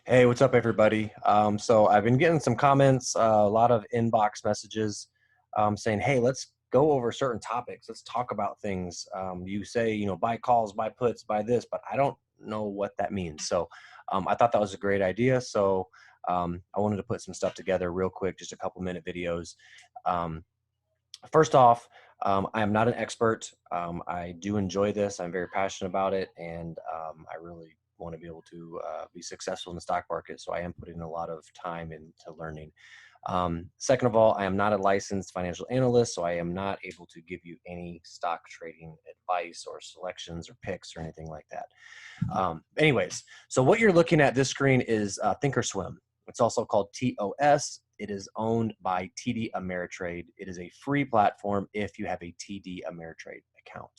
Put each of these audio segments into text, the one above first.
Hey, what's up, everybody? So I've been getting some comments, a lot of inbox messages saying, hey, let's go over certain topics. Let's talk about things. You say, buy calls, buy puts, buy this, but I don't know what that means. So I thought that was a great idea. So I wanted to put some stuff together real quick, just a couple minute videos. Um, First off, I am not an expert. I do enjoy this. I'm very passionate about it, and I really want to be able to be successful in the stock market. So I am putting a lot of time into learning. Second of all, I am not a licensed financial analyst, so I am not able to give you any stock trading advice or selections or picks or anything like that. Anyways, so what you're looking at this screen is ThinkorSwim. It's also called TOS. It is owned by TD Ameritrade. It is a free platform if you have a TD Ameritrade account.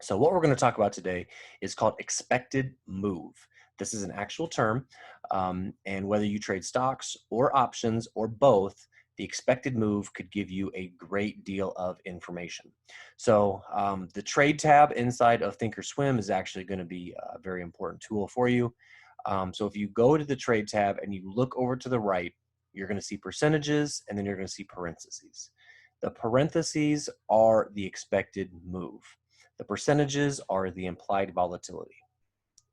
So what we're going to talk about today is called expected move. This is an actual term, and whether you trade stocks or options or both, the expected move could give you a great deal of information. So the trade tab inside of ThinkorSwim is actually going to be a very important tool for you. So if you go to the trade tab and you look over to the right, you're going to see percentages, and then you're going to see parentheses. The parentheses are the expected move. The percentages are the implied volatility.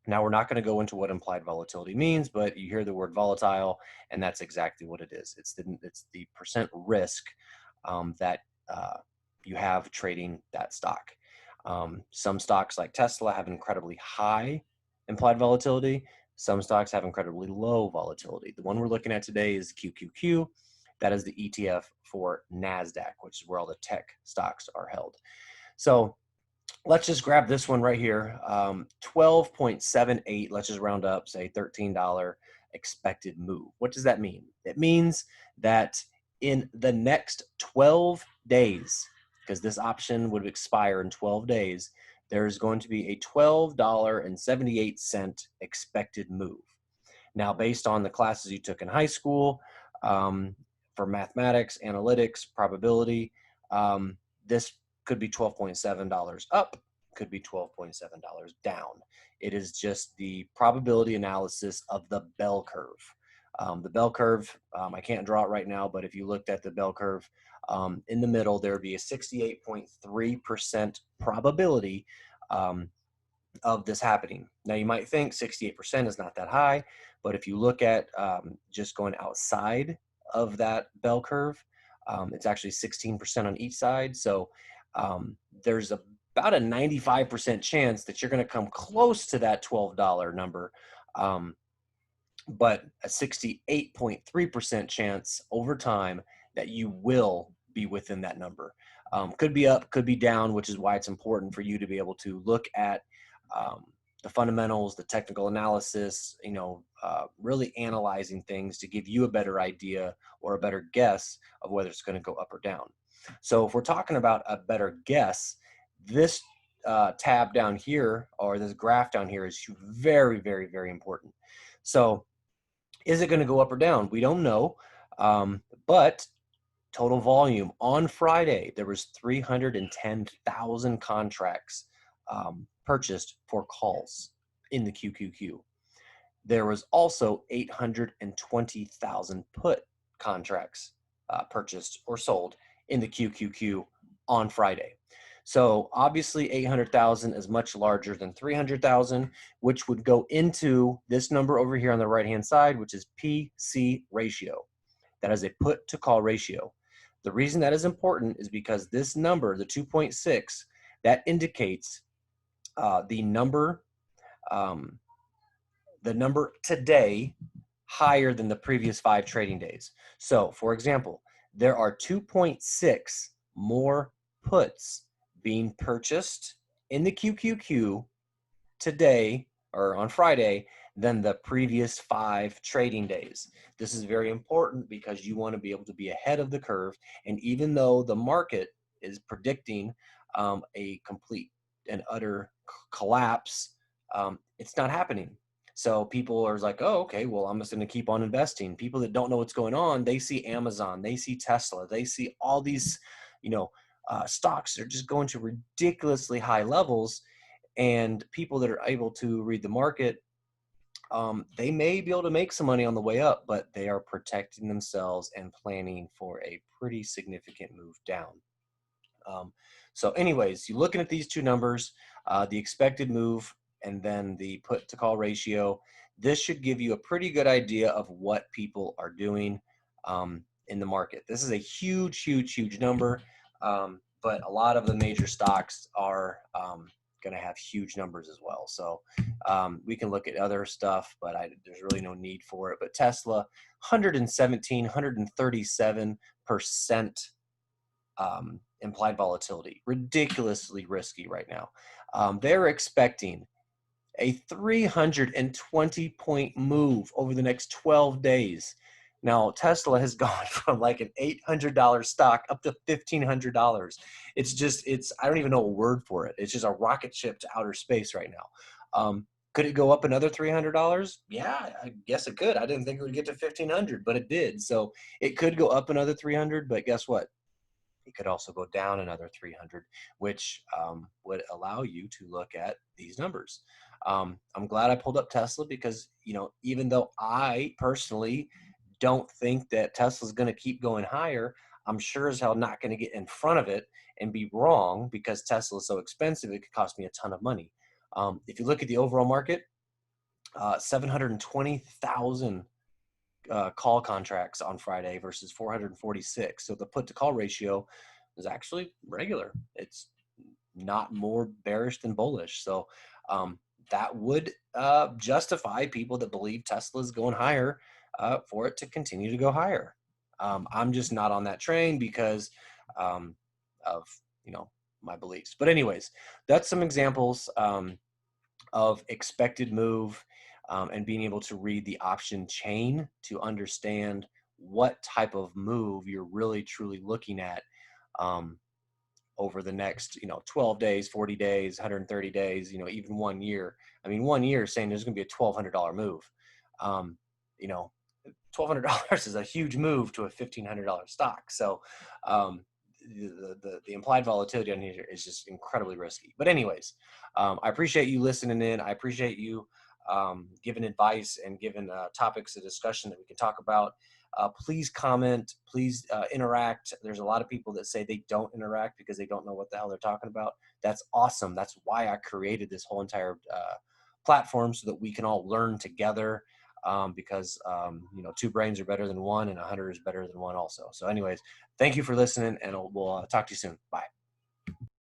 Now, we're not going to go into what implied volatility means, but you hear the word volatile, and that's exactly what it is. It's the percent risk that you have trading that stock. Some stocks like Tesla have incredibly high implied volatility. Some stocks have incredibly low volatility. The one we're looking at today is QQQ. That is the ETF for NASDAQ, which is where all the tech stocks are held. So let's just grab this one right here. 12.78, let's just round up, say $13 expected move. What does that mean? It means that in the next 12 days, because this option would expire in 12 days, there's going to be a $12.78 expected move. Now, based on the classes you took in high school, for mathematics, analytics, probability, this could be $12.7 up, could be $12.7 down. It is just the probability analysis of the bell curve. The bell curve, I can't draw it right now, but if you looked at the bell curve, in the middle, there would be a 68.3% probability of this happening. Now, you might think 68% is not that high, but if you look at just going outside of that bell curve, it's actually 16% on each side. So there's about a 95% chance that you're going to come close to that $12 number, but a 68.3% chance over time that you will be within that number. Could be up, could be down, which is why it's important for you to be able to look at the fundamentals, the technical analysis, really analyzing things to give you a better idea or a better guess of whether it's going to go up or down. So if we're talking about a better guess, this tab down here, or this graph down here, is very, very, very important. So is it going to go up or down? We don't know, but total volume on Friday, there was 310,000 contracts purchased for calls in the QQQ. There was also 820,000 put contracts purchased or sold in the QQQ on Friday. So obviously 800,000 is much larger than 300,000, which would go into this number over here on the right-hand side, which is PC ratio. That is a put to call ratio. The reason that is important is because this number, the 2.6, that indicates the number today higher than the previous 5 trading days. So, for example, there are 2.6 more puts being purchased in the QQQ today or on Friday than the previous 5 trading days. This is very important because you want to be able to be ahead of the curve. And even though the market is predicting a complete and utter collapse, it's not happening. So people are like, oh, okay, well, I'm just going to keep on investing. People that don't know what's going on, they see Amazon, they see Tesla, they see all these, stocks. They're just going to ridiculously high levels. And people that are able to read the market They may be able to make some money on the way up, but they are protecting themselves and planning for a pretty significant move down. Um, so, anyways, you're looking at these two numbers, the expected move and then the put to call ratio. This should give you a pretty good idea of what people are doing in the market. This is a huge, huge, huge number, but a lot of the major stocks are going to have huge numbers as well. So we can look at other stuff, but there's really no need for it. But Tesla, 117, 137% implied volatility, ridiculously risky right now. They're expecting a 320 point move over the next 12 days. Now, Tesla has gone from like an $800 stock up to $1,500. I don't even know a word for it. It's just a rocket ship to outer space right now. Could it go up another $300? Yeah, I guess it could. I didn't think it would get to 1,500, but it did. So it could go up another 300, but guess what? It could also go down another 300, which would allow you to look at these numbers. I'm glad I pulled up Tesla because, even though I personally don't think that Tesla's going to keep going higher, I'm sure as hell not going to get in front of it and be wrong because Tesla is so expensive, it could cost me a ton of money. If you look at the overall market, 720,000 call contracts on Friday versus 446. So the put to call ratio is actually regular. It's not more bearish than bullish. So that would justify people that believe Tesla is going higher for it to continue to go higher. I'm just not on that train because of my beliefs. But anyways, that's some examples of expected move and being able to read the option chain to understand what type of move you're really truly looking at um, over the next 12 days, 40 days, 130 days, even 1 year. I mean, 1 year saying there's going to be a $1,200 move. um, you know $1,200 is a huge move to a $1,500 stock. So the implied volatility on here is just incredibly risky. But anyways, I appreciate you listening in. I appreciate you giving advice and giving topics of discussion that we can talk about. Please comment. Please interact. There's a lot of people that say they don't interact because they don't know what the hell they're talking about. That's awesome. That's why I created this whole entire platform so that we can all learn together. Because two brains are better than one, and 100 is better than one also. So anyways, thank you for listening, and we'll talk to you soon. Bye.